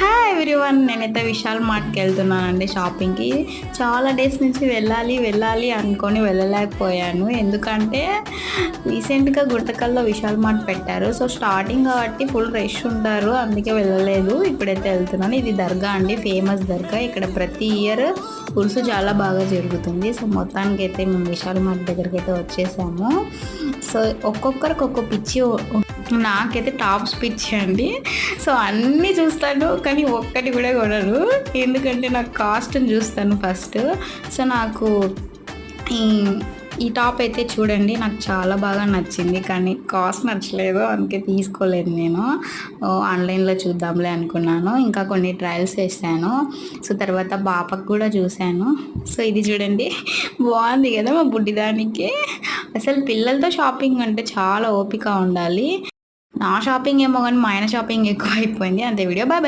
Hi everyone, నేనైతే విశాల్ మార్ట్కి వెళ్తున్నానండి షాపింగ్కి. చాలా డేస్ నుంచి వెళ్ళాలి అనుకొని వెళ్ళలేకపోయాను. ఎందుకంటే రీసెంట్గా గుంతకల్లో విశాల్ మార్ట్ పెట్టారు. సో స్టార్టింగ్ కాబట్టి ఫుల్ రష్ ఉంటారు, అందుకే వెళ్ళలేదు. ఇప్పుడైతే వెళ్తున్నాను. ఇది దర్గా అండి, ఫేమస్ దర్గా. ఇక్కడ ప్రతి ఇయర్ ఉరుసు చాలా బాగా జరుగుతుంది. సో మొత్తానికి అయితే మేము విశాల్ మార్ట్ దగ్గరికి అయితే వచ్చేసాము. సో ఒక్కొక్కరికి ఒక్కొక్క పిచ్చి. నాకైతే టాప్స్ పిచ్చి అండి. సో అన్నీ చూస్తాను, కానీ ఒక్కటి కూడా కొనను. ఎందుకంటే నాకు కాస్ట్ని చూస్తాను ఫస్ట్. సో నాకు ఈ ఈ టాప్ అయితే చూడండి, నాకు చాలా బాగా నచ్చింది, కానీ కాస్ట్ నచ్చలేదు, అందుకే తీసుకోలేదు నేను. ఆన్లైన్లో చూద్దాంలే అనుకున్నాను. ఇంకా కొన్ని ట్రయల్స్ వేసాను. సో తర్వాత పాపకు కూడా చూశాను. సో ఇది చూడండి, బాగుంది కదా మా బుడ్డిదానికి. అసలు పిల్లలతో షాపింగ్ అంటే చాలా ఓపిక ఉండాలి. నా షాపింగ్ ఏమో కానీ మా ఆయన షాపింగ్ ఎక్కువ అయిపోయింది. అంతే. Video bye bye.